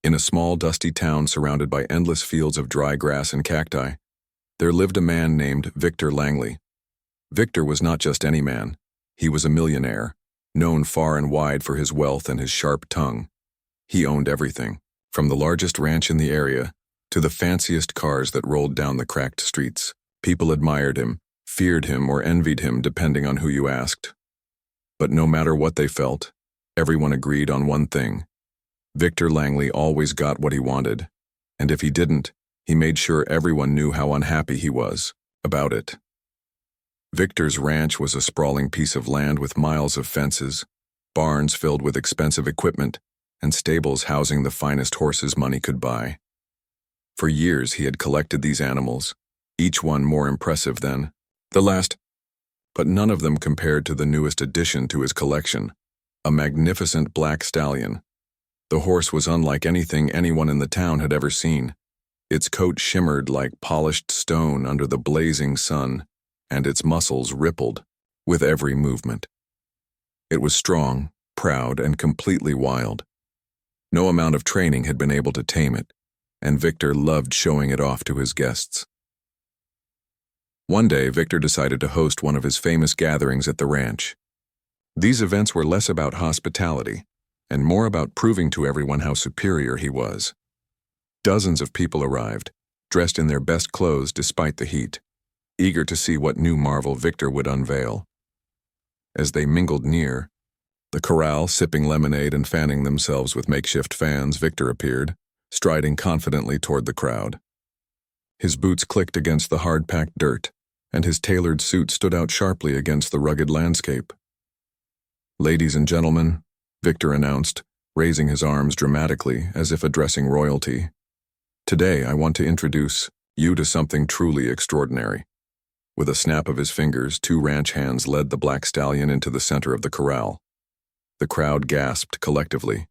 In a small, dusty town surrounded by endless fields of dry grass and cacti, there lived a man named Victor Langley. Victor was not just any man. He was a millionaire, known far and wide for his wealth and his sharp tongue. He owned everything, from the largest ranch in the area to the fanciest cars that rolled down the cracked streets. People admired him, feared him, or envied him depending on who you asked. But no matter what they felt, everyone agreed on one thing. Victor Langley always got what he wanted, and if he didn't, he made sure everyone knew how unhappy he was about it. Victor's ranch was a sprawling piece of land with miles of fences, barns filled with expensive equipment, and stables housing the finest horses money could buy. For years he had collected these animals, each one more impressive than the last, but none of them compared to the newest addition to his collection, a magnificent black stallion. The horse was unlike anything anyone in the town had ever seen. Its coat shimmered like polished stone under the blazing sun, and its muscles rippled with every movement. It was strong, proud, and completely wild. No amount of training had been able to tame it, and Victor loved showing it off to his guests. One day, Victor decided to host one of his famous gatherings at the ranch. These events were less about hospitality and more about proving to everyone how superior he was. Dozens of people arrived, dressed in their best clothes despite the heat, eager to see what new marvel Victor would unveil. As they mingled near the corral, sipping lemonade and fanning themselves with makeshift fans, Victor appeared, striding confidently toward the crowd. His boots clicked against the hard-packed dirt, and his tailored suit stood out sharply against the rugged landscape. "Ladies and gentlemen," Victor announced, raising his arms dramatically as if addressing royalty, "today I want to introduce you to something truly extraordinary." With a snap of his fingers, two ranch hands led the black stallion into the center of the corral. The crowd gasped collectively.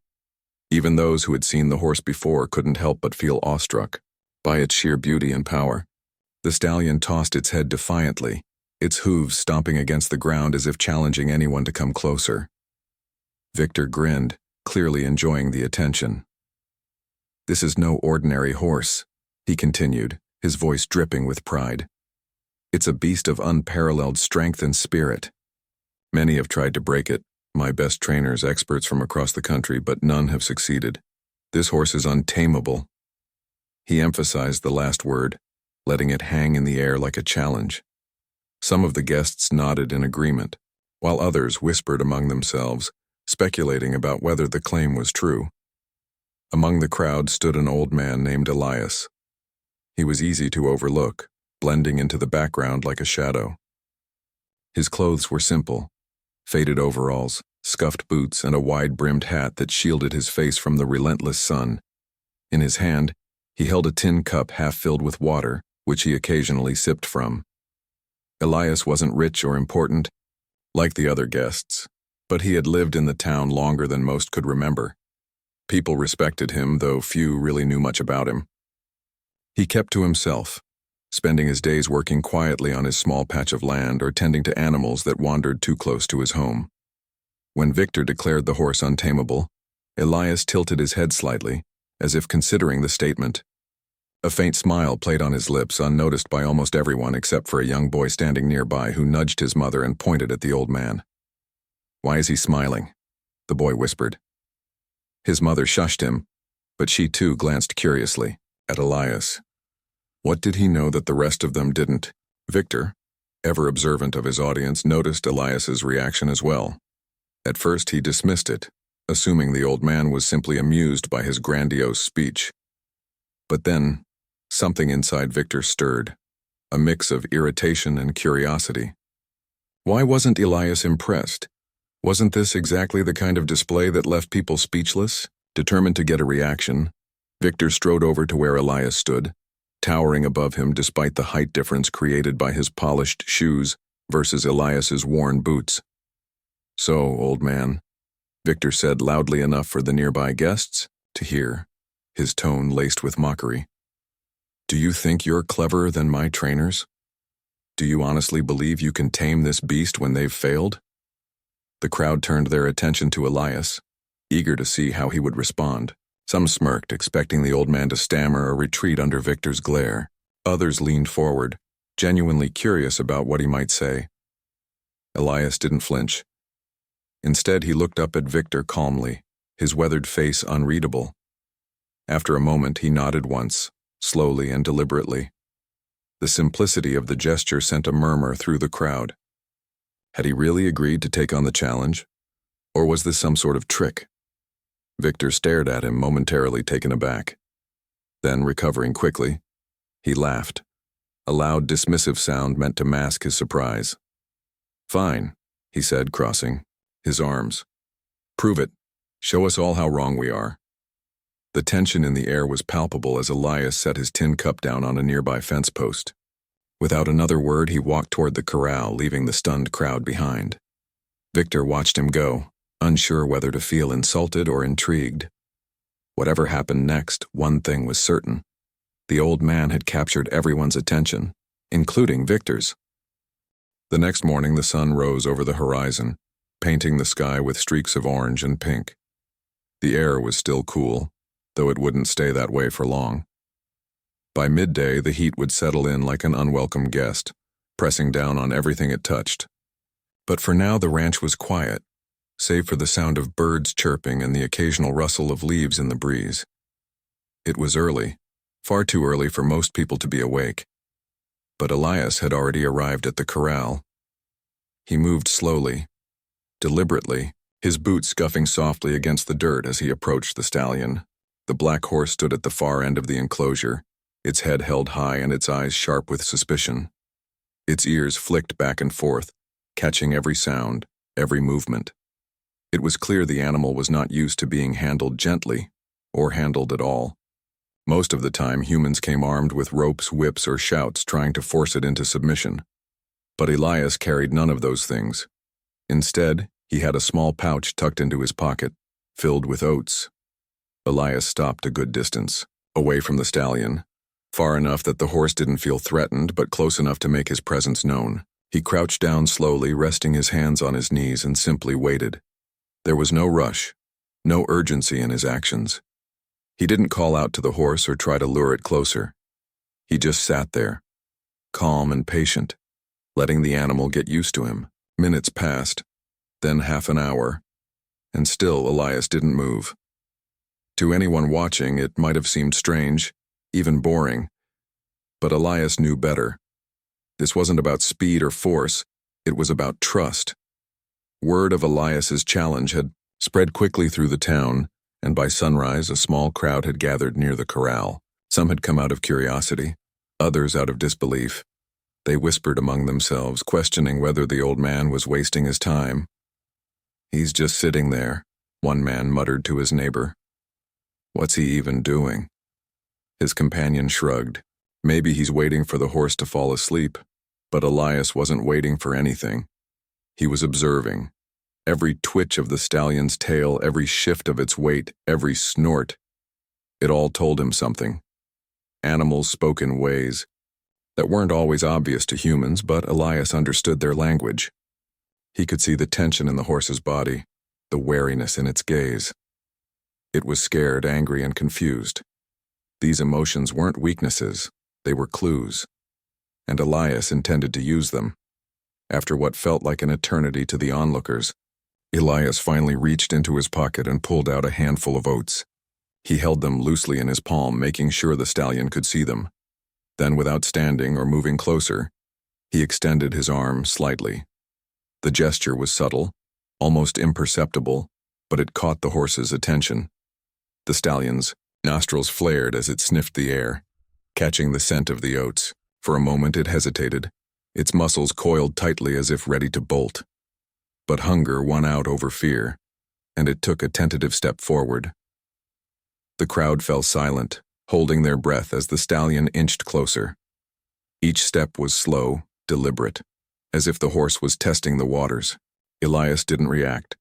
Even those who had seen the horse before couldn't help but feel awestruck by its sheer beauty and power. The stallion tossed its head defiantly, its hooves stomping against the ground as if challenging anyone to come closer. Victor grinned, clearly enjoying the attention. "This is no ordinary horse," he continued, his voice dripping with pride. "It's a beast of unparalleled strength and spirit. Many have tried to break it, my best trainers, experts from across the country, but none have succeeded. This horse is untamable." He emphasized the last word, letting it hang in the air like a challenge. Some of the guests nodded in agreement, while others whispered among themselves, speculating about whether the claim was true. Among the crowd stood an old man named Elias. He was easy to overlook, blending into the background like a shadow. His clothes were simple: faded overalls, scuffed boots, and a wide-brimmed hat that shielded his face from the relentless sun. In his hand, he held a tin cup half filled with water, which he occasionally sipped from. Elias wasn't rich or important, like the other guests, but he had lived in the town longer than most could remember. People respected him, though few really knew much about him. He kept to himself, spending his days working quietly on his small patch of land or tending to animals that wandered too close to his home. When Victor declared the horse untamable, Elias tilted his head slightly, as if considering the statement. A faint smile played on his lips, unnoticed by almost everyone except for a young boy standing nearby who nudged his mother and pointed at the old man. "Why is he smiling?" the boy whispered. His mother shushed him, but she too glanced curiously at Elias. What did he know that the rest of them didn't? Victor, ever observant of his audience, noticed Elias's reaction as well. At first he dismissed it, assuming the old man was simply amused by his grandiose speech. But then, something inside Victor stirred, a mix of irritation and curiosity. Why wasn't Elias impressed? Wasn't this exactly the kind of display that left people speechless? Determined to get a reaction, Victor strode over to where Elias stood, towering above him despite the height difference created by his polished shoes versus Elias's worn boots. "So, old man," Victor said loudly enough for the nearby guests to hear, his tone laced with mockery. "Do you think you're cleverer than my trainers? Do you honestly believe you can tame this beast when they've failed?" The crowd turned their attention to Elias, eager to see how he would respond. Some smirked, expecting the old man to stammer or retreat under Victor's glare. Others leaned forward, genuinely curious about what he might say. Elias didn't flinch. Instead, he looked up at Victor calmly, his weathered face unreadable. After a moment, he nodded once, slowly and deliberately. The simplicity of the gesture sent a murmur through the crowd. Had he really agreed to take on the challenge? Or was this some sort of trick? Victor stared at him, momentarily taken aback. Then, recovering quickly, he laughed, a loud, dismissive sound meant to mask his surprise. "Fine," he said, crossing his arms. "Prove it. Show us all how wrong we are." The tension in the air was palpable as Elias set his tin cup down on a nearby fence post. Without another word, he walked toward the corral, leaving the stunned crowd behind. Victor watched him go, unsure whether to feel insulted or intrigued. Whatever happened next, one thing was certain. The old man had captured everyone's attention, including Victor's. The next morning, the sun rose over the horizon, painting the sky with streaks of orange and pink. The air was still cool, though it wouldn't stay that way for long. By midday, the heat would settle in like an unwelcome guest, pressing down on everything it touched. But for now, the ranch was quiet, save for the sound of birds chirping and the occasional rustle of leaves in the breeze. It was early, far too early for most people to be awake. But Elias had already arrived at the corral. He moved slowly, deliberately, his boots scuffing softly against the dirt as he approached the stallion. The black horse stood at the far end of the enclosure, its head held high and its eyes sharp with suspicion. Its ears flicked back and forth, catching every sound, every movement. It was clear the animal was not used to being handled gently, or handled at all. Most of the time, humans came armed with ropes, whips, or shouts, trying to force it into submission. But Elias carried none of those things. Instead, he had a small pouch tucked into his pocket, filled with oats. Elias stopped a good distance, away from the stallion, far enough that the horse didn't feel threatened, but close enough to make his presence known. He crouched down slowly, resting his hands on his knees, and simply waited. There was no rush, no urgency in his actions. He didn't call out to the horse or try to lure it closer. He just sat there, calm and patient, letting the animal get used to him. Minutes passed, then half an hour, and still Elias didn't move. To anyone watching, it might have seemed strange, even boring. But Elias knew better. This wasn't about speed or force, it was about trust. Word of Elias's challenge had spread quickly through the town, and by sunrise a small crowd had gathered near the corral. Some had come out of curiosity, others out of disbelief. They whispered among themselves, questioning whether the old man was wasting his time. "He's just sitting there," one man muttered to his neighbor. "What's he even doing?" His companion shrugged. Maybe he's waiting for the horse to fall asleep. But Elias wasn't waiting for anything. He was observing. Every twitch of the stallion's tail, every shift of its weight, every snort. It all told him something. Animals spoke in ways that weren't always obvious to humans, but Elias understood their language. He could see the tension in the horse's body, the wariness in its gaze. It was scared, angry, and confused. These emotions weren't weaknesses, they were clues. And Elias intended to use them. After what felt like an eternity to the onlookers, Elias finally reached into his pocket and pulled out a handful of oats. He held them loosely in his palm, making sure the stallion could see them. Then, without standing or moving closer, he extended his arm slightly. The gesture was subtle, almost imperceptible, but it caught the horse's attention. The stallion's nostrils flared as it sniffed the air, catching the scent of the oats. For a moment it hesitated, its muscles coiled tightly as if ready to bolt. But hunger won out over fear, and it took a tentative step forward. The crowd fell silent, holding their breath as the stallion inched closer. Each step was slow, deliberate, as if the horse was testing the waters. Elias didn't react.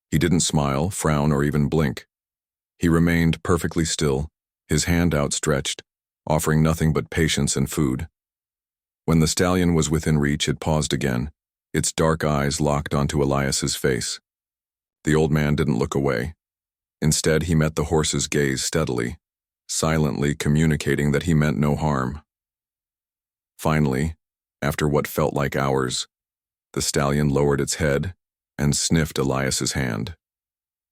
He didn't smile, frown, or even blink. He remained perfectly still, his hand outstretched, offering nothing but patience and food. When the stallion was within reach, it paused again, its dark eyes locked onto Elias's face. The old man didn't look away. Instead, he met the horse's gaze steadily, silently communicating that he meant no harm. Finally, after what felt like hours, the stallion lowered its head and sniffed Elias's hand.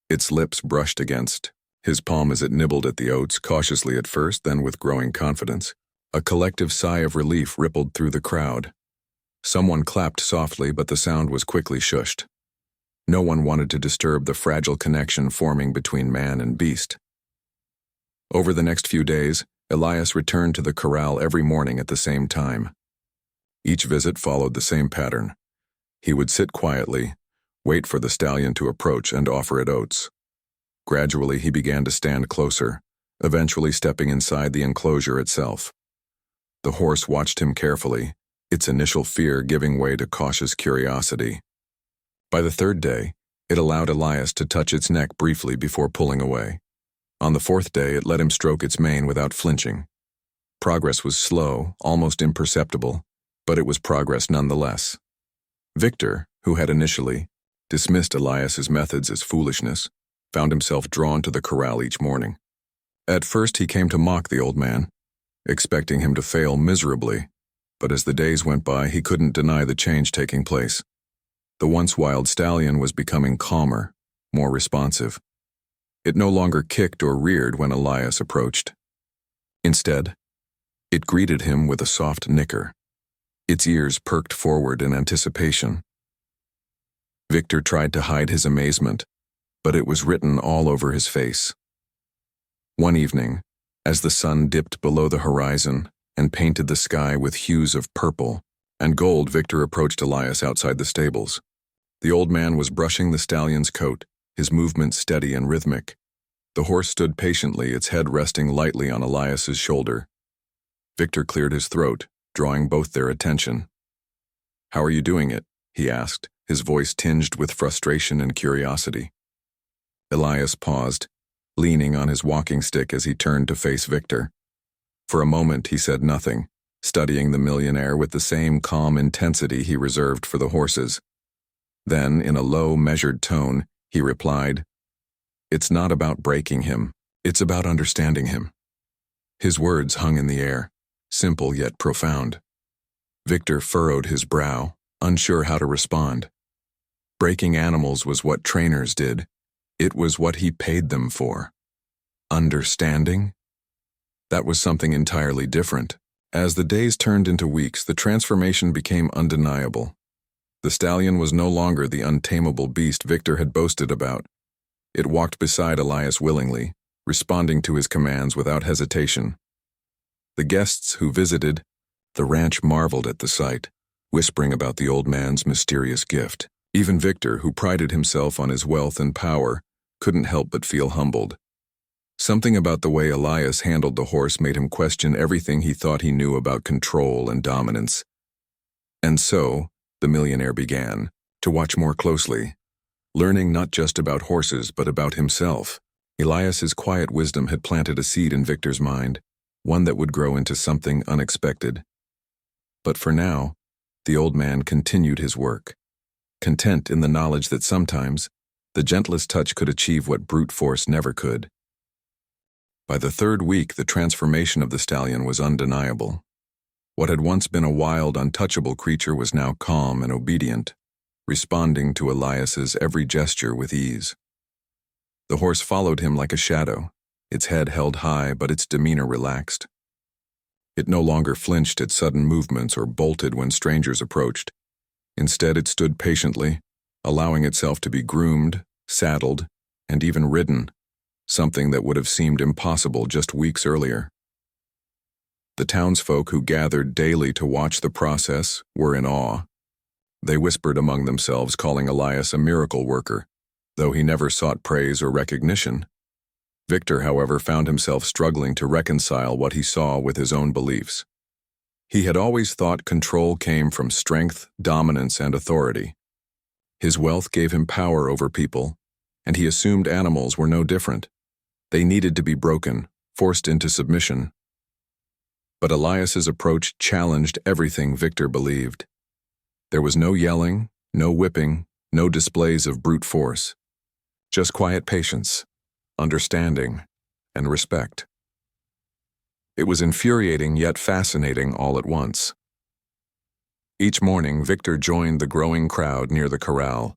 Its lips brushed against his palm as it nibbled at the oats, cautiously at first, then with growing confidence. A collective sigh of relief rippled through the crowd. Someone clapped softly, but the sound was quickly shushed. No one wanted to disturb the fragile connection forming between man and beast. Over the next few days, Elias returned to the corral every morning at the same time. Each visit followed the same pattern. He would sit quietly, wait for the stallion to approach, and offer it oats. Gradually, he began to stand closer, eventually stepping inside the enclosure itself. The horse watched him carefully, its initial fear giving way to cautious curiosity. By the third day, it allowed Elias to touch its neck briefly before pulling away. On the fourth day, it let him stroke its mane without flinching. Progress was slow, almost imperceptible, but it was progress nonetheless. Victor, who had initially dismissed Elias's methods as foolishness, found himself drawn to the corral each morning. At first, he came to mock the old man, expecting him to fail miserably, but as the days went by, he couldn't deny the change taking place. The once wild stallion was becoming calmer, more responsive. It no longer kicked or reared when Elias approached. Instead, it greeted him with a soft nicker. Its ears perked forward in anticipation. Victor tried to hide his amazement, but it was written all over his face. One evening, as the sun dipped below the horizon and painted the sky with hues of purple and gold, Victor approached Elias outside the stables. The old man was brushing the stallion's coat, his movements steady and rhythmic. The horse stood patiently, its head resting lightly on Elias's shoulder. Victor cleared his throat, drawing both their attention. "How are you doing it?" he asked, his voice tinged with frustration and curiosity. Elias paused, leaning on his walking stick as he turned to face Victor. For a moment he said nothing, studying the millionaire with the same calm intensity he reserved for the horses. Then, in a low, measured tone, he replied, "It's not about breaking him, it's about understanding him." His words hung in the air, simple yet profound. Victor furrowed his brow, unsure how to respond. Breaking animals was what trainers did. It was what he paid them for. Understanding? That was something entirely different. As the days turned into weeks, the transformation became undeniable. The stallion was no longer the untamable beast Victor had boasted about. It walked beside Elias willingly, responding to his commands without hesitation. The guests who visited the ranch marveled at the sight, whispering about the old man's mysterious gift. Even Victor, who prided himself on his wealth and power, couldn't help but feel humbled. Something about the way Elias handled the horse made him question everything he thought he knew about control and dominance. And so, the millionaire began to watch more closely, learning not just about horses but about himself. Elias's quiet wisdom had planted a seed in Victor's mind, one that would grow into something unexpected. But for now, the old man continued his work, content in the knowledge that sometimes the gentlest touch could achieve what brute force never could. By the third week, the transformation of the stallion was undeniable. What had once been a wild, untouchable creature was now calm and obedient, responding to Elias's every gesture with ease. The horse followed him like a shadow, its head held high but its demeanor relaxed. It no longer flinched at sudden movements or bolted when strangers approached. Instead, it stood patiently, allowing itself to be groomed, saddled, and even ridden, something that would have seemed impossible just weeks earlier. The townsfolk who gathered daily to watch the process were in awe. They whispered among themselves, calling Elias a miracle worker, though he never sought praise or recognition. Victor, however, found himself struggling to reconcile what he saw with his own beliefs. He had always thought control came from strength, dominance, and authority. His wealth gave him power over people, and he assumed animals were no different. They needed to be broken, forced into submission. But Elias's approach challenged everything Victor believed. There was no yelling, no whipping, no displays of brute force. Just quiet patience, understanding, and respect. It was infuriating yet fascinating all at once. Each morning, Victor joined the growing crowd near the corral,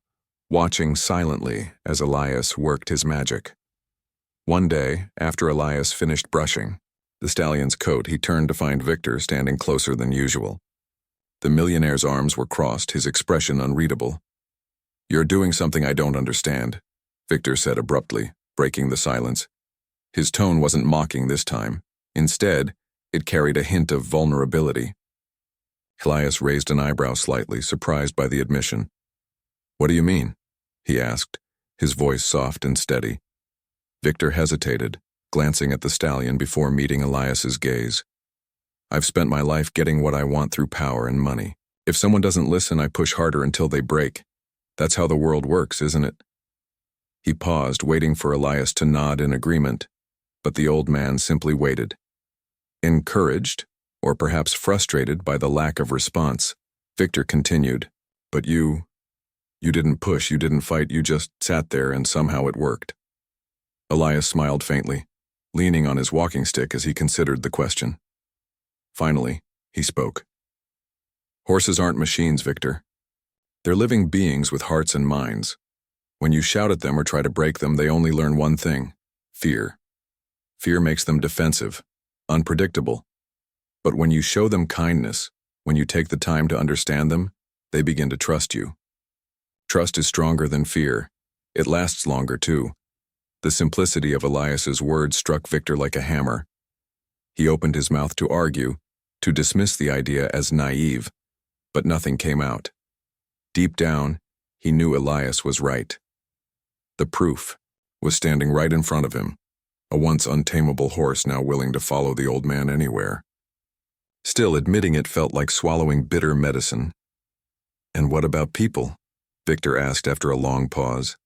watching silently as Elias worked his magic. One day, after Elias finished brushing the stallion's coat, he turned to find Victor standing closer than usual. The millionaire's arms were crossed, his expression unreadable. "You're doing something I don't understand," Victor said abruptly, breaking the silence. His tone wasn't mocking this time. Instead, it carried a hint of vulnerability. Elias raised an eyebrow slightly, surprised by the admission. "What do you mean?" he asked, his voice soft and steady. Victor hesitated, glancing at the stallion before meeting Elias's gaze. "I've spent my life getting what I want through power and money. If someone doesn't listen, I push harder until they break. That's how the world works, isn't it?" He paused, waiting for Elias to nod in agreement, but the old man simply waited. Encouraged, or perhaps frustrated by the lack of response, Victor continued, "But you didn't push, you didn't fight, you just sat there and somehow it worked." Elias smiled faintly, leaning on his walking stick as he considered the question. Finally, he spoke. "Horses aren't machines, Victor. They're living beings with hearts and minds. When you shout at them or try to break them, they only learn one thing: fear. Fear makes them defensive, unpredictable. But when you show them kindness, when you take the time to understand them, they begin to trust you. Trust is stronger than fear. It lasts longer, too." The simplicity of Elias's words struck Victor like a hammer. He opened his mouth to argue, to dismiss the idea as naive, but nothing came out. Deep down, he knew Elias was right. The proof was standing right in front of him, a once untamable horse now willing to follow the old man anywhere. Still, admitting it felt like swallowing bitter medicine. "And what about people?" Victor asked after a long pause.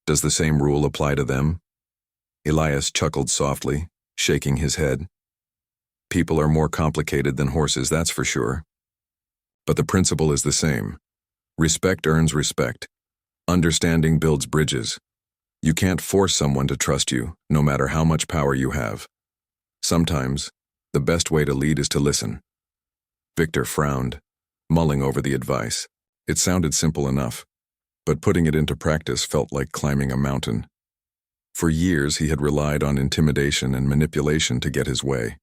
"Does the same rule apply to them?" Elias chuckled softly, shaking his head. "People are more complicated than horses, that's for sure. But the principle is the same. Respect earns respect. Understanding builds bridges. You can't force someone to trust you, no matter how much power you have. Sometimes, the best way to lead is to listen." Victor frowned, mulling over the advice. It sounded simple enough, but putting it into practice felt like climbing a mountain. For years, he had relied on intimidation and manipulation to get his way.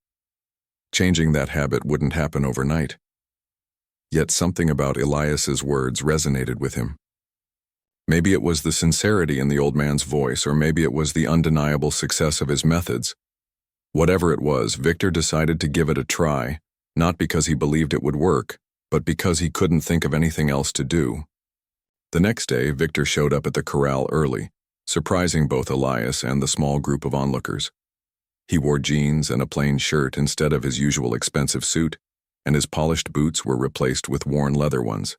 Changing that habit wouldn't happen overnight. Yet something about Elias's words resonated with him. Maybe it was the sincerity in the old man's voice, or maybe it was the undeniable success of his methods. Whatever it was, Victor decided to give it a try, not because he believed it would work, but because he couldn't think of anything else to do. The next day, Victor showed up at the corral early, surprising both Elias and the small group of onlookers. He wore jeans and a plain shirt instead of his usual expensive suit, and his polished boots were replaced with worn leather ones.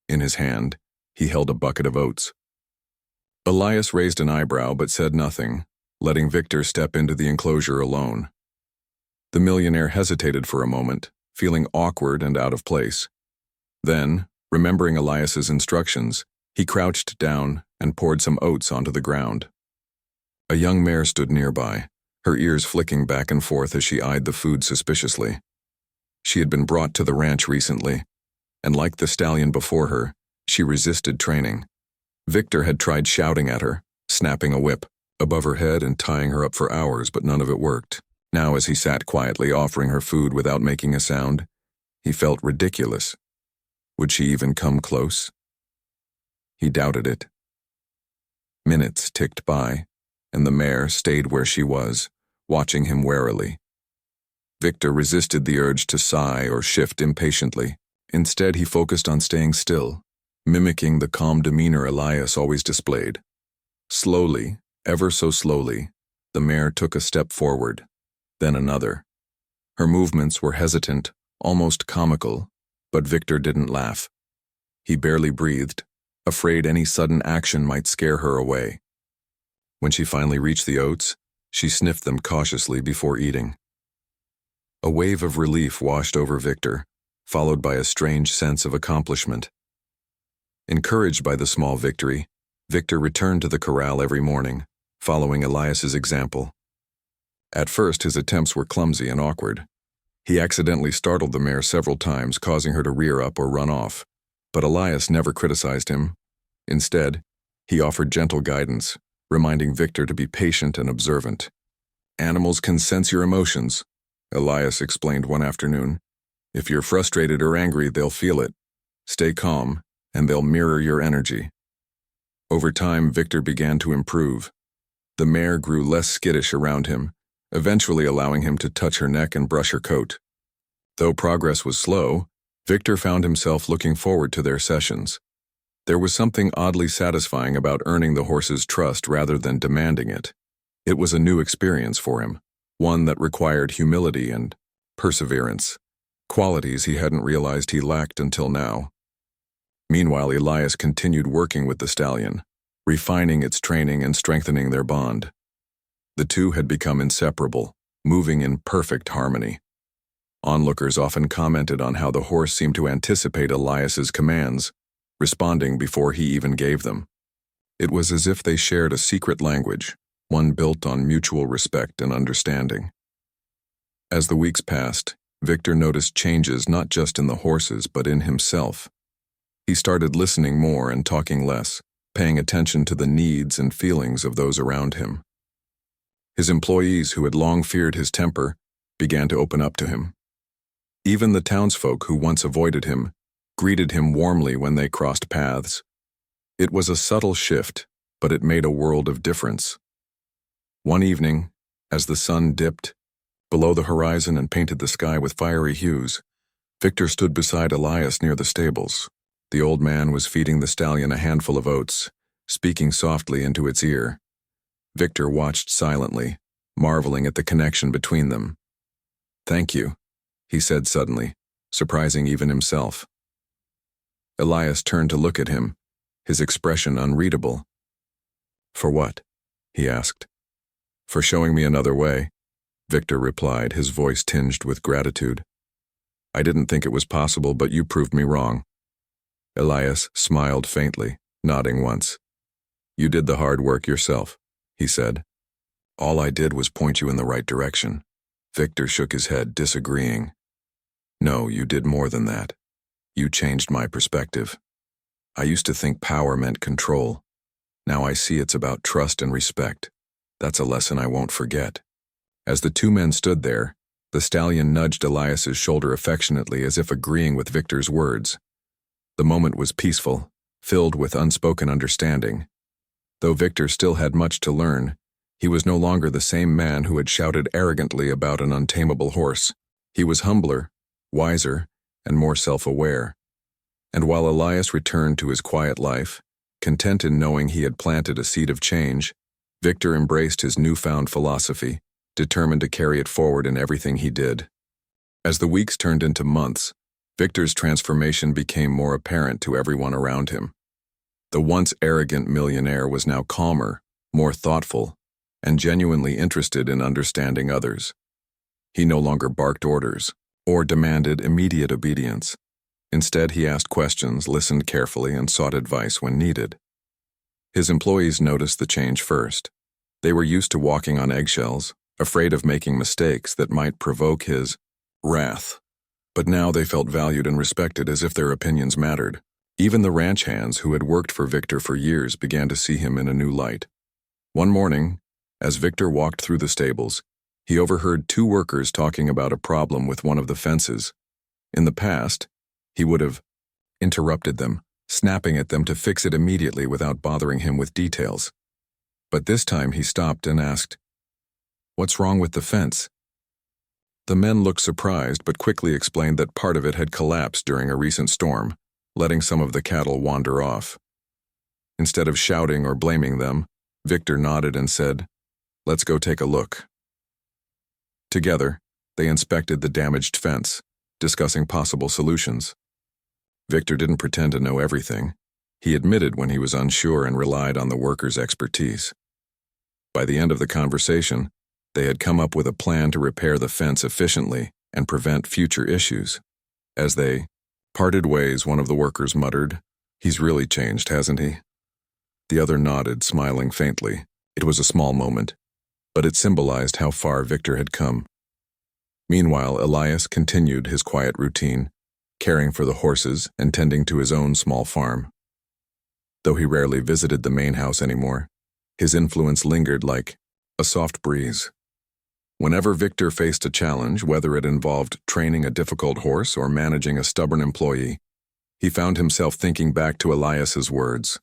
In his hand, he held a bucket of oats. Elias raised an eyebrow but said nothing, letting Victor step into the enclosure alone. The millionaire hesitated for a moment, feeling awkward and out of place. Then, remembering Elias's instructions, he crouched down and poured some oats onto the ground. A young mare stood nearby, her ears flicking back and forth as she eyed the food suspiciously. She had been brought to the ranch recently, and like the stallion before her, she resisted training. Victor had tried shouting at her, snapping a whip above her head and tying her up for hours, but none of it worked. Now, as he sat quietly offering her food without making a sound, he felt ridiculous. Would she even come close? He doubted it. Minutes ticked by, and the mare stayed where she was, watching him warily. Victor resisted the urge to sigh or shift impatiently. Instead, he focused on staying still, mimicking the calm demeanor Elias always displayed. Slowly, ever so slowly, the mare took a step forward, then another. Her movements were hesitant, almost comical, but Victor didn't laugh. He barely breathed, afraid any sudden action might scare her away. When she finally reached the oats, she sniffed them cautiously before eating. A wave of relief washed over Victor, followed by a strange sense of accomplishment. Encouraged by the small victory, Victor returned to the corral every morning, following Elias's example. At first, his attempts were clumsy and awkward. He accidentally startled the mare several times, causing her to rear up or run off. But Elias never criticized him. Instead, he offered gentle guidance, reminding Victor to be patient and observant. "Animals can sense your emotions," Elias explained one afternoon. "If you're frustrated or angry, they'll feel it. Stay calm, and they'll mirror your energy." Over time, Victor began to improve. The mare grew less skittish around him, eventually allowing him to touch her neck and brush her coat. Though progress was slow, Victor found himself looking forward to their sessions. There was something oddly satisfying about earning the horse's trust rather than demanding it. It was a new experience for him, one that required humility and perseverance, qualities he hadn't realized he lacked until now. Meanwhile, Elias continued working with the stallion, refining its training and strengthening their bond. The two had become inseparable, moving in perfect harmony. Onlookers often commented on how the horse seemed to anticipate Elias's commands, responding before he even gave them. It was as if they shared a secret language, one built on mutual respect and understanding. As the weeks passed, Victor noticed changes not just in the horses but in himself. He started listening more and talking less, paying attention to the needs and feelings of those around him. His employees, who had long feared his temper, began to open up to him. Even the townsfolk who once avoided him greeted him warmly when they crossed paths. It was a subtle shift, but it made a world of difference. One evening, as the sun dipped below the horizon and painted the sky with fiery hues, Victor stood beside Elias near the stables. The old man was feeding the stallion a handful of oats, speaking softly into its ear. Victor watched silently, marveling at the connection between them. "Thank you," he said suddenly, surprising even himself. Elias turned to look at him, his expression unreadable. "For what?" he asked. "For showing me another way," Victor replied, his voice tinged with gratitude. "I didn't think it was possible, but you proved me wrong." Elias smiled faintly, nodding once. "You did the hard work yourself," he said. "All I did was point you in the right direction." Victor shook his head, disagreeing. "No, you did more than that. You changed my perspective. I used to think power meant control. Now I see it's about trust and respect. That's a lesson I won't forget." As the two men stood there, the stallion nudged Elias's shoulder affectionately as if agreeing with Victor's words. The moment was peaceful, filled with unspoken understanding. Though Victor still had much to learn, he was no longer the same man who had shouted arrogantly about an untamable horse. He was humbler, wiser, and more self-aware. And while Elias returned to his quiet life, content in knowing he had planted a seed of change, Victor embraced his newfound philosophy, determined to carry it forward in everything he did. As the weeks turned into months, Victor's transformation became more apparent to everyone around him. The once arrogant millionaire was now calmer, more thoughtful, and genuinely interested in understanding others. He no longer barked orders or demanded immediate obedience. Instead, he asked questions, listened carefully, and sought advice when needed. His employees noticed the change first. They were used to walking on eggshells, afraid of making mistakes that might provoke his wrath. But now they felt valued and respected as if their opinions mattered. Even the ranch hands who had worked for Victor for years began to see him in a new light. One morning, as Victor walked through the stables, he overheard two workers talking about a problem with one of the fences. In the past, he would have interrupted them, snapping at them to fix it immediately without bothering him with details. But this time he stopped and asked, "What's wrong with the fence?" The men looked surprised but quickly explained that part of it had collapsed during a recent storm, letting some of the cattle wander off. Instead of shouting or blaming them, Victor nodded and said, "Let's go take a look." Together, they inspected the damaged fence, discussing possible solutions. Victor didn't pretend to know everything. He admitted when he was unsure and relied on the workers' expertise. By the end of the conversation, they had come up with a plan to repair the fence efficiently and prevent future issues. As they parted ways, one of the workers muttered, "He's really changed, hasn't he?" The other nodded, smiling faintly, It was a small moment, but it symbolized how far Victor had come. Meanwhile, Elias continued his quiet routine, caring for the horses and tending to his own small farm. Though he rarely visited the main house anymore, his influence lingered like a soft breeze. Whenever Victor faced a challenge, whether it involved training a difficult horse or managing a stubborn employee, he found himself thinking back to Elias's words.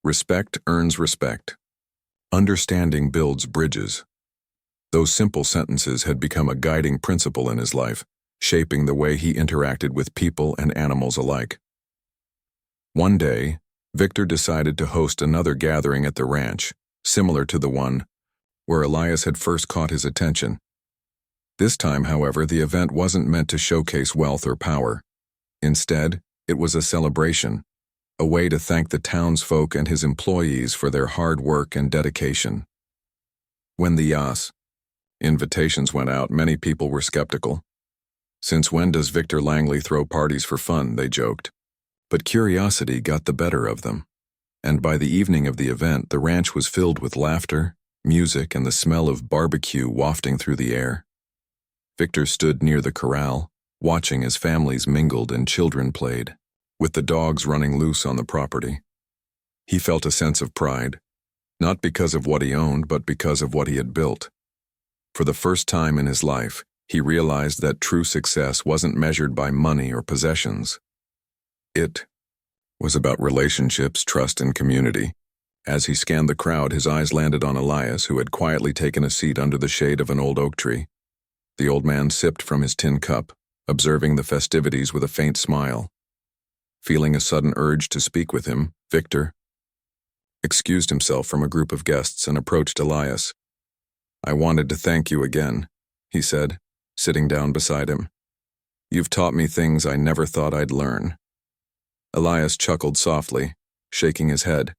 Respect earns respect. Understanding builds bridges. Those simple sentences had become a guiding principle in his life, shaping the way he interacted with people and animals alike. One day, Victor decided to host another gathering at the ranch, similar to the one where Elias had first caught his attention. This time, however, the event wasn't meant to showcase wealth or power. Instead, it was a celebration, a way to thank the townsfolk and his employees for their hard work and dedication. When the invitations went out, many people were skeptical. Since when does Victor Langley throw parties for fun, they joked. But curiosity got the better of them, and by the evening of the event, the ranch was filled with laughter, music, and the smell of barbecue wafting through the air. Victor stood near the corral, watching as families mingled and children played, with the dogs running loose on the property. He felt a sense of pride, not because of what he owned, but because of what he had built. For the first time in his life, he realized that true success wasn't measured by money or possessions. It was about relationships, trust, and community. As he scanned the crowd, his eyes landed on Elias, who had quietly taken a seat under the shade of an old oak tree. The old man sipped from his tin cup, observing the festivities with a faint smile. Feeling a sudden urge to speak with him, Victor excused himself from a group of guests and approached Elias. "I wanted to thank you again," he said, sitting down beside him. "You've taught me things I never thought I'd learn." Elias chuckled softly, shaking his head.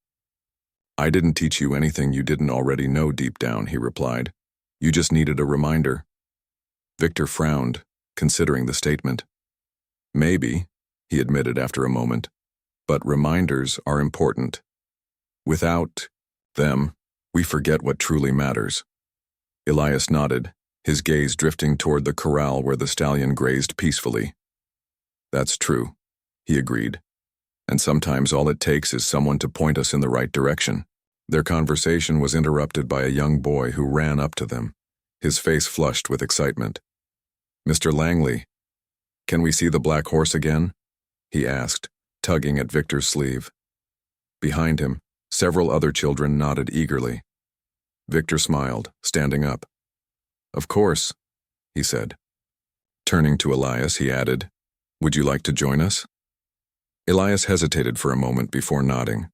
"I didn't teach you anything you didn't already know deep down," he replied. "You just needed a reminder." Victor frowned, considering the statement. "Maybe," he admitted after a moment, "but reminders are important. Without them, we forget what truly matters." Elias nodded, his gaze drifting toward the corral where the stallion grazed peacefully. "That's true," he agreed. "And sometimes all it takes is someone to point us in the right direction." Their conversation was interrupted by a young boy who ran up to them, his face flushed with excitement. "Mr. Langley, can we see the black horse again?" he asked, tugging at Victor's sleeve. Behind him, several other children nodded eagerly. Victor smiled, standing up. "Of course," he said. Turning to Elias, he added, "Would you like to join us?" Elias hesitated for a moment before nodding.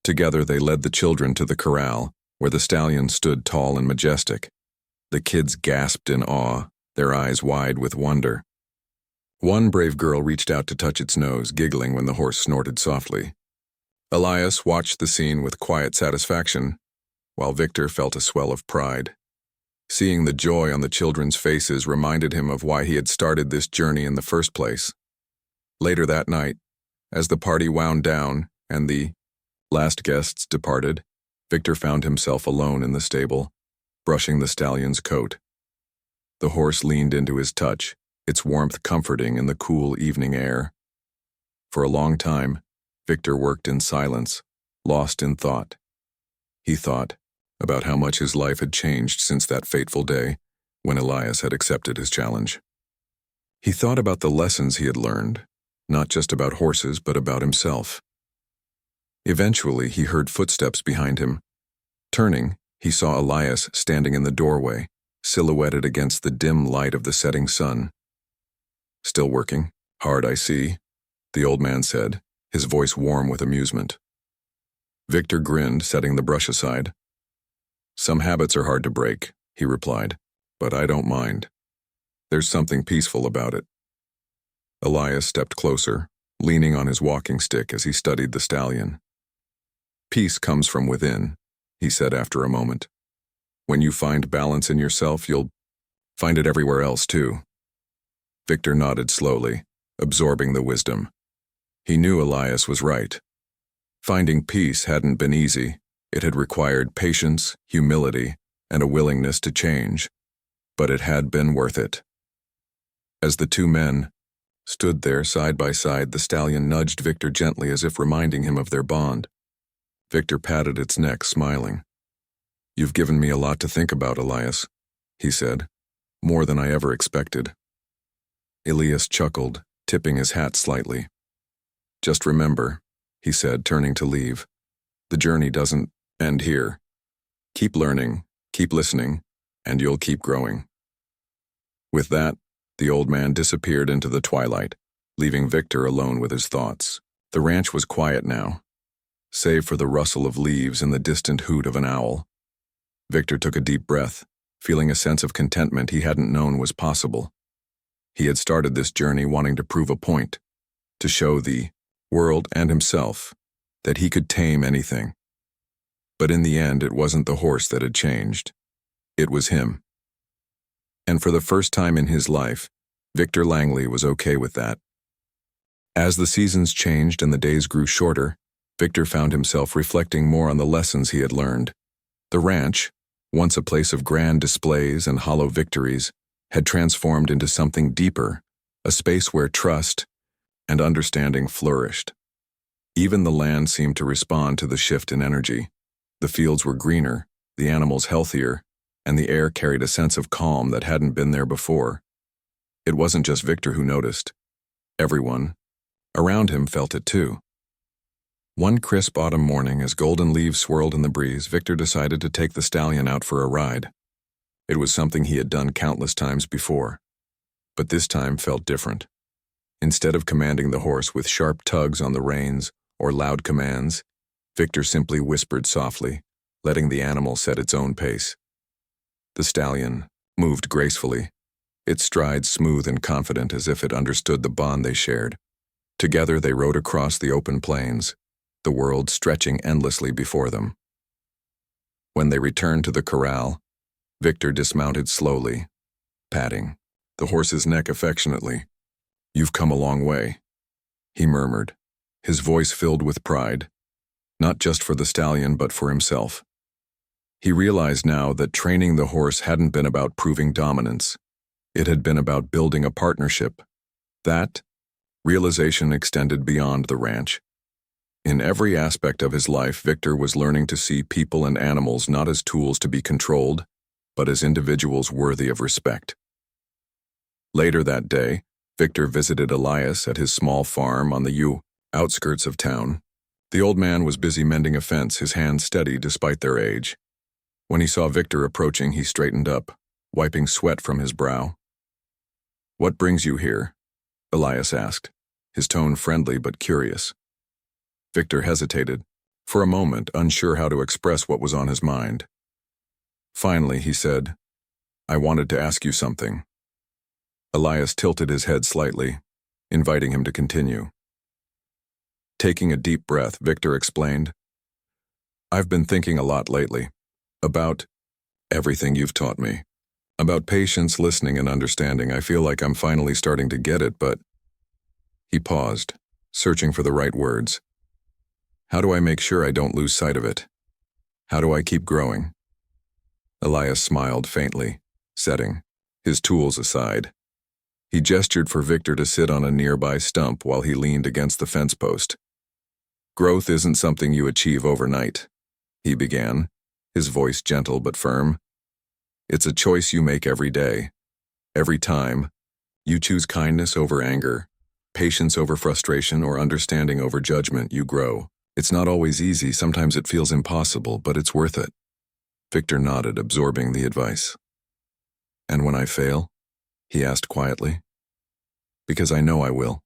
Together they led the children to the corral, where the stallion stood tall and majestic. The kids gasped in awe, their eyes wide with wonder. One brave girl reached out to touch its nose, giggling when the horse snorted softly. Elias watched the scene with quiet satisfaction, while Victor felt a swell of pride. Seeing the joy on the children's faces reminded him of why he had started this journey in the first place. Later that night, as the party wound down and the last guests departed, Victor found himself alone in the stable, brushing the stallion's coat. The horse leaned into his touch, its warmth comforting in the cool evening air. For a long time, Victor worked in silence, lost in thought. He thought about how much his life had changed since that fateful day when Elias had accepted his challenge. He thought about the lessons he had learned, not just about horses, but about himself. Eventually, he heard footsteps behind him. Turning, he saw Elias standing in the doorway, silhouetted against the dim light of the setting sun. "Still working? Hard, I see," the old man said, his voice warm with amusement. Victor grinned, setting the brush aside. "Some habits are hard to break," he replied, "but I don't mind. There's something peaceful about it." Elias stepped closer, leaning on his walking stick as he studied the stallion. "Peace comes from within," he said after a moment. "When you find balance in yourself, you'll find it everywhere else too." Victor nodded slowly, absorbing the wisdom. He knew Elias was right. Finding peace hadn't been easy, It had required patience, humility, and a willingness to change, but it had been worth it. As the two men stood there side by side, the stallion nudged Victor gently as if reminding him of their bond. Victor patted its neck, smiling. "You've given me a lot to think about, Elias," he said, "more than I ever expected." Elias chuckled, tipping his hat slightly. "Just remember," he said, turning to leave, "the journey doesn't end here. Keep learning, keep listening, and you'll keep growing." With that, the old man disappeared into the twilight, leaving Victor alone with his thoughts. The ranch was quiet now, save for the rustle of leaves and the distant hoot of an owl. Victor took a deep breath, feeling a sense of contentment he hadn't known was possible. He had started this journey wanting to prove a point, to show the world and himself that he could tame anything. But in the end, it wasn't the horse that had changed. It was him. And for the first time in his life, Victor Langley was okay with that. As the seasons changed and the days grew shorter, Victor found himself reflecting more on the lessons he had learned. The ranch, once a place of grand displays and hollow victories, had transformed into something deeper, a space where trust and understanding flourished. Even the land seemed to respond to the shift in energy. The fields were greener, the animals healthier, and the air carried a sense of calm that hadn't been there before. It wasn't just Victor who noticed. Everyone around him felt it too. One crisp autumn morning, as golden leaves swirled in the breeze, Victor decided to take the stallion out for a ride. It was something he had done countless times before, but this time felt different. Instead of commanding the horse with sharp tugs on the reins or loud commands, Victor simply whispered softly, letting the animal set its own pace. The stallion moved gracefully, its stride smooth and confident as if it understood the bond they shared. Together they rode across the open plains, the world stretching endlessly before them. When they returned to the corral, Victor dismounted slowly, patting the horse's neck affectionately. "You've come a long way," he murmured, his voice filled with pride, not just for the stallion but for himself. He realized now that training the horse hadn't been about proving dominance. It had been about building a partnership. That realization extended beyond the ranch. In every aspect of his life, Victor was learning to see people and animals not as tools to be controlled, but as individuals worthy of respect. Later that day, Victor visited Elias at his small farm on the outskirts of town. The old man was busy mending a fence, his hands steady despite their age. When he saw Victor approaching, he straightened up, wiping sweat from his brow. "What brings you here?" Elias asked, his tone friendly but curious. Victor hesitated, for a moment unsure how to express what was on his mind. Finally, he said, "I wanted to ask you something." Elias tilted his head slightly, inviting him to continue. Taking a deep breath, Victor explained, "I've been thinking a lot lately about everything you've taught me, about patience, listening, and understanding. I feel like I'm finally starting to get it, but..." He paused, searching for the right words. "How do I make sure I don't lose sight of it? How do I keep growing?" Elias smiled faintly, setting his tools aside. He gestured for Victor to sit on a nearby stump while he leaned against the fence post. "Growth isn't something you achieve overnight," he began, his voice gentle but firm. "It's a choice you make every day. Every time, you choose kindness over anger, patience over frustration, or understanding over judgment, you grow. It's not always easy, sometimes it feels impossible, but it's worth it." Victor nodded, absorbing the advice. "And when I fail?" he asked quietly. "Because I know I will.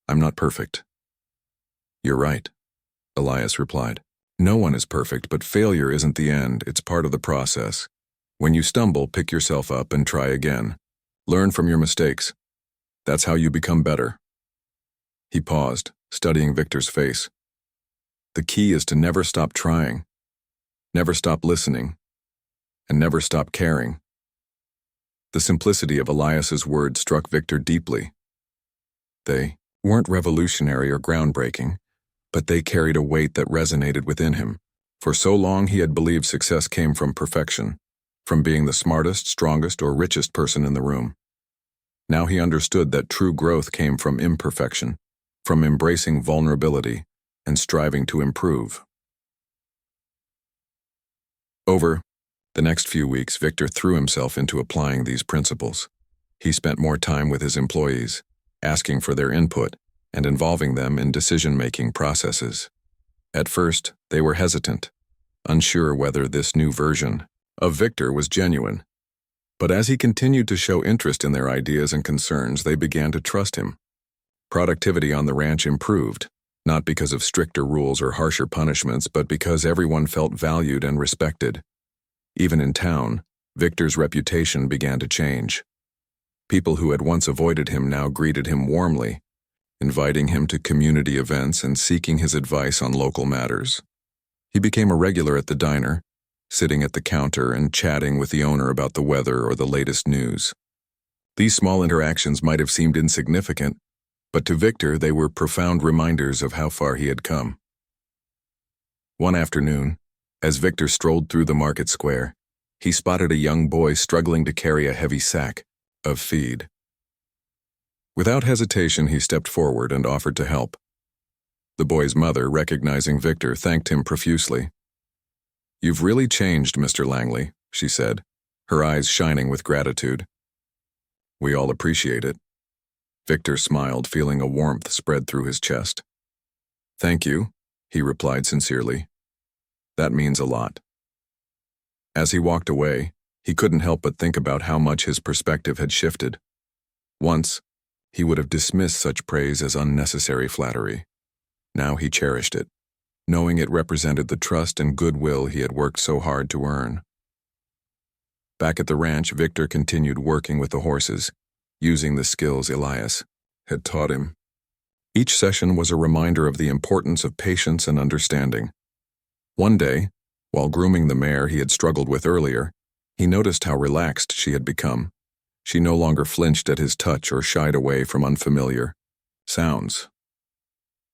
I'm not perfect." "You're right," Elias replied. "No one is perfect, but failure isn't the end, it's part of the process. When you stumble, pick yourself up and try again. Learn from your mistakes. That's how you become better." He paused, studying Victor's face. "The key is to never stop trying, never stop listening, and never stop caring." The simplicity of Elias's words struck Victor deeply. They weren't revolutionary or groundbreaking, but they carried a weight that resonated within him. For so long he had believed success came from perfection, from being the smartest, strongest, or richest person in the room. Now he understood that true growth came from imperfection, from embracing vulnerability and striving to improve. Over the next few weeks, Victor threw himself into applying these principles. He spent more time with his employees, asking for their input and involving them in decision-making processes. At first, they were hesitant, unsure whether this new version of Victor was genuine. But as he continued to show interest in their ideas and concerns, they began to trust him. Productivity on the ranch improved, not because of stricter rules or harsher punishments, but because everyone felt valued and respected. Even in town, Victor's reputation began to change. People who had once avoided him now greeted him warmly, inviting him to community events and seeking his advice on local matters. He became a regular at the diner, sitting at the counter and chatting with the owner about the weather or the latest news. These small interactions might have seemed insignificant, but to Victor they were profound reminders of how far he had come. One afternoon, as Victor strolled through the market square, he spotted a young boy struggling to carry a heavy sack of feed. Without hesitation, he stepped forward and offered to help. The boy's mother, recognizing Victor, thanked him profusely. "You've really changed, Mr. Langley," she said, her eyes shining with gratitude. "We all appreciate it." Victor smiled, feeling a warmth spread through his chest. "Thank you," he replied sincerely. "That means a lot." As he walked away, he couldn't help but think about how much his perspective had shifted. Once, he would have dismissed such praise as unnecessary flattery. Now he cherished it, knowing it represented the trust and goodwill he had worked so hard to earn. Back at the ranch, Victor continued working with the horses, using the skills Elias had taught him. Each session was a reminder of the importance of patience and understanding. One day, while grooming the mare he had struggled with earlier, he noticed how relaxed she had become. She no longer flinched at his touch or shied away from unfamiliar sounds.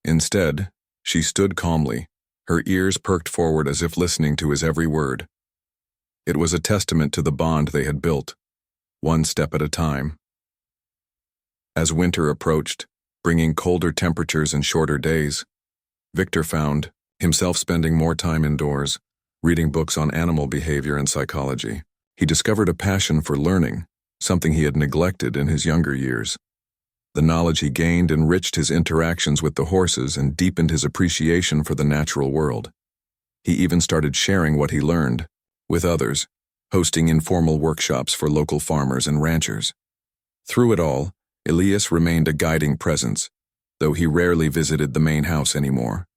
Instead, she stood calmly, her ears perked forward as if listening to his every word. It was a testament to the bond they had built, one step at a time. As winter approached, bringing colder temperatures and shorter days, Victor found himself spending more time indoors, reading books on animal behavior and psychology. He discovered a passion for learning, something he had neglected in his younger years. The knowledge he gained enriched his interactions with the horses and deepened his appreciation for the natural world. He even started sharing what he learned with others, hosting informal workshops for local farmers and ranchers. Through it all, Elias remained a guiding presence, though he rarely visited the main house anymore.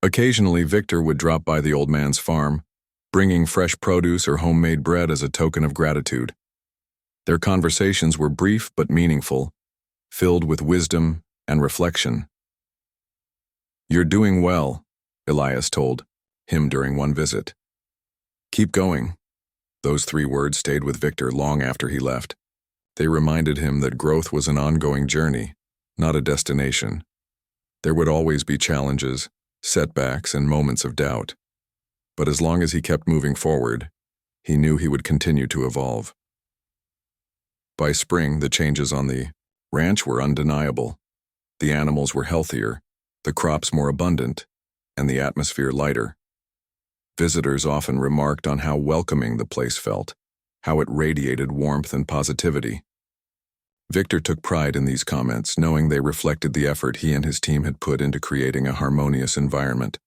Occasionally, Victor would drop by the old man's farm, bringing fresh produce or homemade bread as a token of gratitude. Their conversations were brief but meaningful, filled with wisdom and reflection. "You're doing well," Elias told him during one visit. "Keep going." Those 3 words stayed with Victor long after he left. They reminded him that growth was an ongoing journey, not a destination. There would always be challenges, setbacks, and moments of doubt. But as long as he kept moving forward, he knew he would continue to evolve. By spring, the changes on the ranch were undeniable. The animals were healthier, the crops more abundant, and the atmosphere lighter. Visitors often remarked on how welcoming the place felt, how it radiated warmth and positivity. Victor took pride in these comments, knowing they reflected the effort he and his team had put into creating a harmonious environment.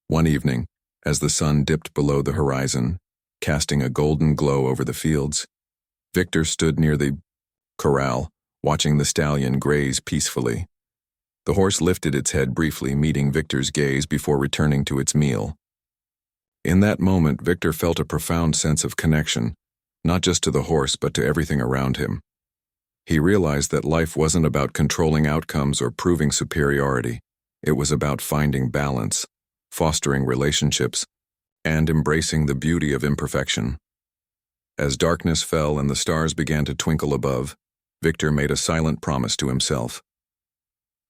One evening, as the sun dipped below the horizon, casting a golden glow over the fields, Victor stood near the corral, watching the stallion graze peacefully. The horse lifted its head briefly, meeting Victor's gaze before returning to its meal. In that moment, Victor felt a profound sense of connection, not just to the horse but to everything around him. He realized that life wasn't about controlling outcomes or proving superiority. It was about finding balance, fostering relationships, and embracing the beauty of imperfection. As darkness fell and the stars began to twinkle above, Victor made a silent promise to himself.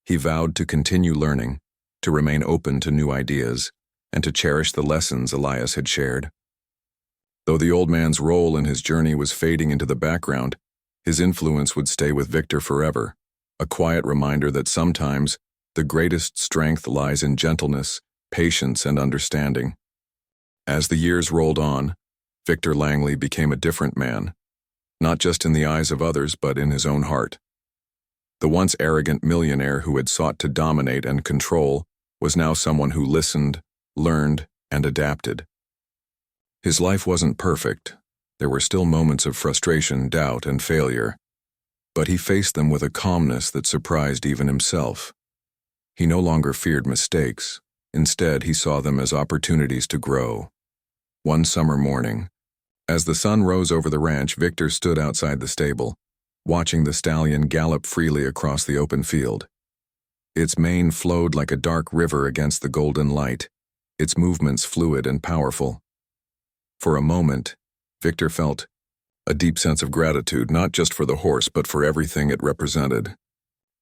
He vowed to continue learning, to remain open to new ideas, and to cherish the lessons Elias had shared. Though the old man's role in his journey was fading into the background, his influence would stay with Victor forever, a quiet reminder that sometimes the greatest strength lies in gentleness, patience, and understanding. As the years rolled on, Victor Langley became a different man, not just in the eyes of others but in his own heart. The once arrogant millionaire who had sought to dominate and control was now someone who listened, learned, and adapted. His life wasn't perfect. There were still moments of frustration, doubt, and failure. But he faced them with a calmness that surprised even himself. He no longer feared mistakes. Instead, he saw them as opportunities to grow. One summer morning, as the sun rose over the ranch, Victor stood outside the stable, watching the stallion gallop freely across the open field. Its mane flowed like a dark river against the golden light, its movements fluid and powerful. For a moment, Victor felt a deep sense of gratitude, not just for the horse, but for everything it represented.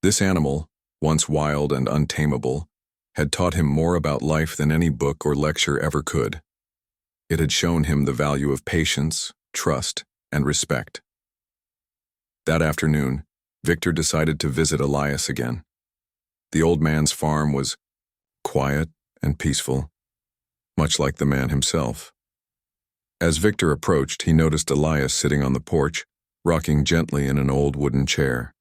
This animal, once wild and untamable, had taught him more about life than any book or lecture ever could. It had shown him the value of patience, trust, and respect. That afternoon, Victor decided to visit Elias again. The old man's farm was quiet and peaceful, much like the man himself. As Victor approached, he noticed Elias sitting on the porch, rocking gently in an old wooden chair.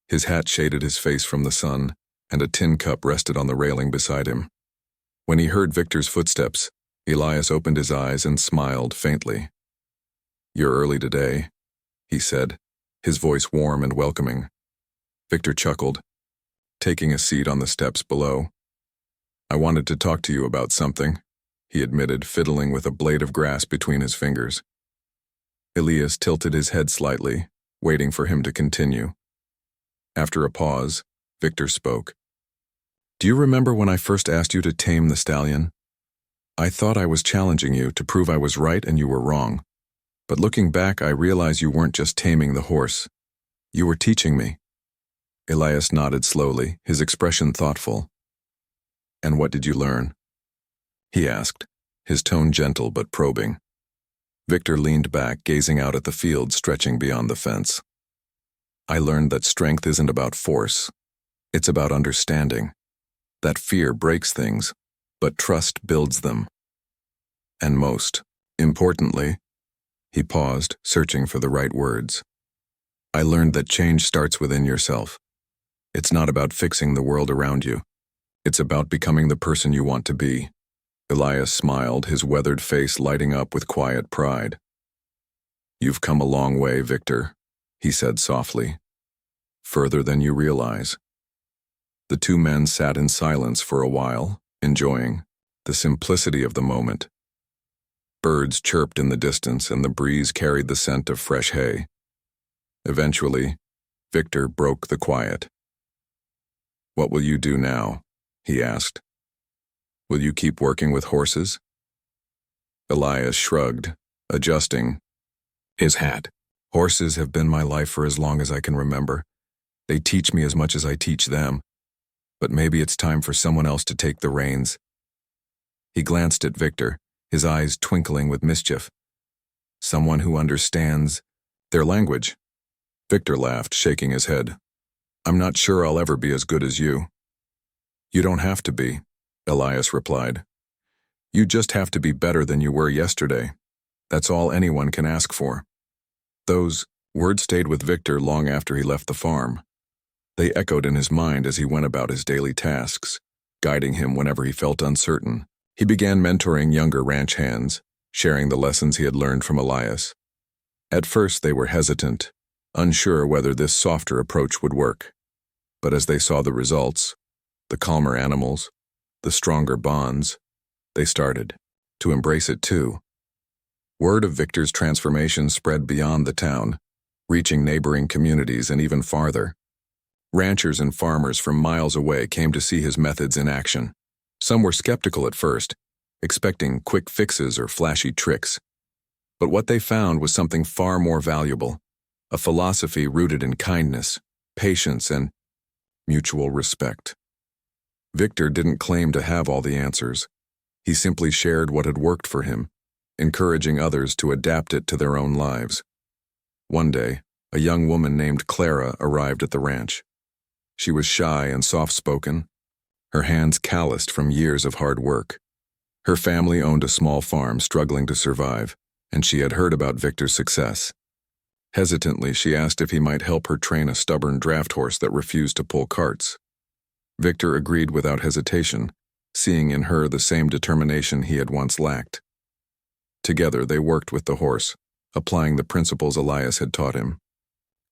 His hat shaded his face from the sun, and a tin cup rested on the railing beside him. When he heard Victor's footsteps, Elias opened his eyes and smiled faintly. "You're early today," he said, his voice warm and welcoming. Victor chuckled, taking a seat on the steps below. "I wanted to talk to you about something," he admitted, fiddling with a blade of grass between his fingers. Elias tilted his head slightly, waiting for him to continue. After a pause, Victor spoke. "Do you remember when I first asked you to tame the stallion? I thought I was challenging you to prove I was right and you were wrong. But looking back, I realize you weren't just taming the horse. You were teaching me." Elias nodded slowly, his expression thoughtful. "And what did you learn?" he asked, his tone gentle but probing. Victor leaned back, gazing out at the field stretching beyond the fence. "I learned that strength isn't about force. It's about understanding. That fear breaks things, but trust builds them. And most importantly," he paused, searching for the right words, "I learned that change starts within yourself. It's not about fixing the world around you. It's about becoming the person you want to be." Elias smiled, his weathered face lighting up with quiet pride. "You've come a long way, Victor," he said softly. "Further than you realize." The two men sat in silence for a while, enjoying the simplicity of the moment. Birds chirped in the distance, and the breeze carried the scent of fresh hay. Eventually, Victor broke the quiet. "What will you do now?" he asked. "Will you keep working with horses?" Elias shrugged, adjusting his hat. "Horses have been my life for as long as I can remember. They teach me as much as I teach them. But maybe it's time for someone else to take the reins." He glanced at Victor, his eyes twinkling with mischief. "Someone who understands their language." Victor laughed, shaking his head. "I'm not sure I'll ever be as good as you." "You don't have to be," Elias replied. "You just have to be better than you were yesterday. That's all anyone can ask for." Those words stayed with Victor long after he left the farm. They echoed in his mind as he went about his daily tasks, guiding him whenever he felt uncertain. He began mentoring younger ranch hands, sharing the lessons he had learned from Elias. At first they were hesitant, unsure whether this softer approach would work. But as they saw the results, the calmer animals, the stronger bonds, they started to embrace it too. Word of Victor's transformation spread beyond the town, reaching neighboring communities and even farther. Ranchers and farmers from miles away came to see his methods in action. Some were skeptical at first, expecting quick fixes or flashy tricks. But what they found was something far more valuable, a philosophy rooted in kindness, patience, and mutual respect. Victor didn't claim to have all the answers, He simply shared what had worked for him, encouraging others to adapt it to their own lives. One day, a young woman named Clara arrived at the ranch. She was shy and soft-spoken, her hands calloused from years of hard work. Her family owned a small farm struggling to survive, and she had heard about Victor's success. Hesitantly, she asked if he might help her train a stubborn draft horse that refused to pull carts. Victor agreed without hesitation, seeing in her the same determination he had once lacked. Together, they worked with the horse, applying the principles Elias had taught him.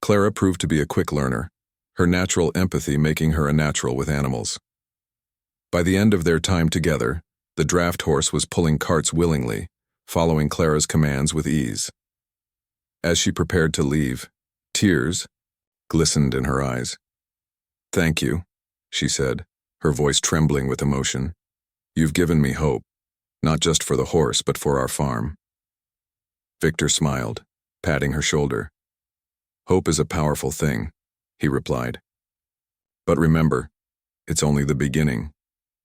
Clara proved to be a quick learner, her natural empathy making her a natural with animals. By the end of their time together, the draft horse was pulling carts willingly, following Clara's commands with ease. As she prepared to leave, tears glistened in her eyes. "Thank you," she said, her voice trembling with emotion. "You've given me hope, not just for the horse but for our farm." Victor smiled, patting her shoulder. "Hope is a powerful thing," he replied. "But remember, it's only the beginning.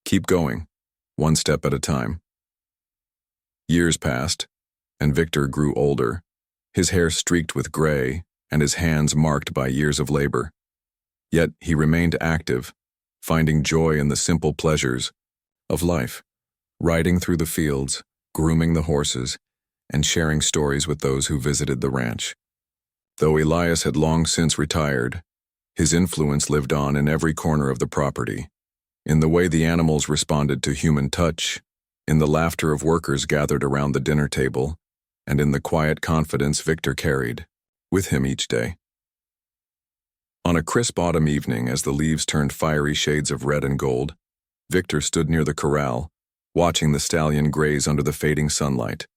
Keep going, one step at a time." Years passed, and Victor grew older, his hair streaked with gray and his hands marked by years of labor. Yet he remained active, finding joy in the simple pleasures of life, riding through the fields, grooming the horses, and sharing stories with those who visited the ranch. Though Elias had long since retired, his influence lived on in every corner of the property, in the way the animals responded to human touch, in the laughter of workers gathered around the dinner table, and in the quiet confidence Victor carried with him each day. On a crisp autumn evening, as the leaves turned fiery shades of red and gold, Victor stood near the corral, watching the stallion graze under the fading sunlight.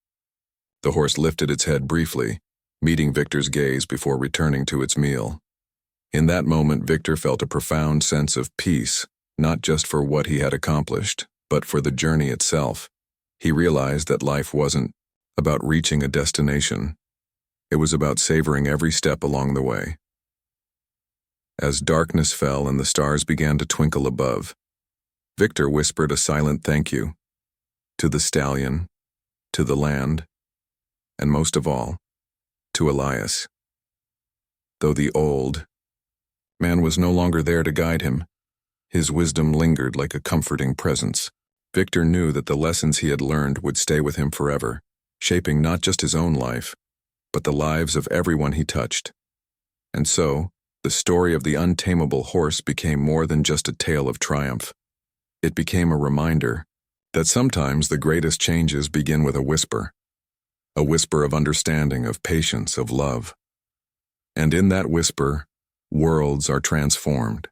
The horse lifted its head briefly, meeting Victor's gaze before returning to its meal. In that moment, Victor felt a profound sense of peace, not just for what he had accomplished, but for the journey itself. He realized that life wasn't about reaching a destination. It was about savoring every step along the way. As darkness fell and the stars began to twinkle above, Victor whispered a silent thank you to the stallion, to the land, and most of all, to Elias. Though the old man was no longer there to guide him, his wisdom lingered like a comforting presence. Victor knew that the lessons he had learned would stay with him forever, shaping not just his own life, but the lives of everyone he touched. And so, the story of the untamable horse became more than just a tale of triumph. It became a reminder that sometimes the greatest changes begin with a whisper of understanding, of patience, of love. And in that whisper, worlds are transformed.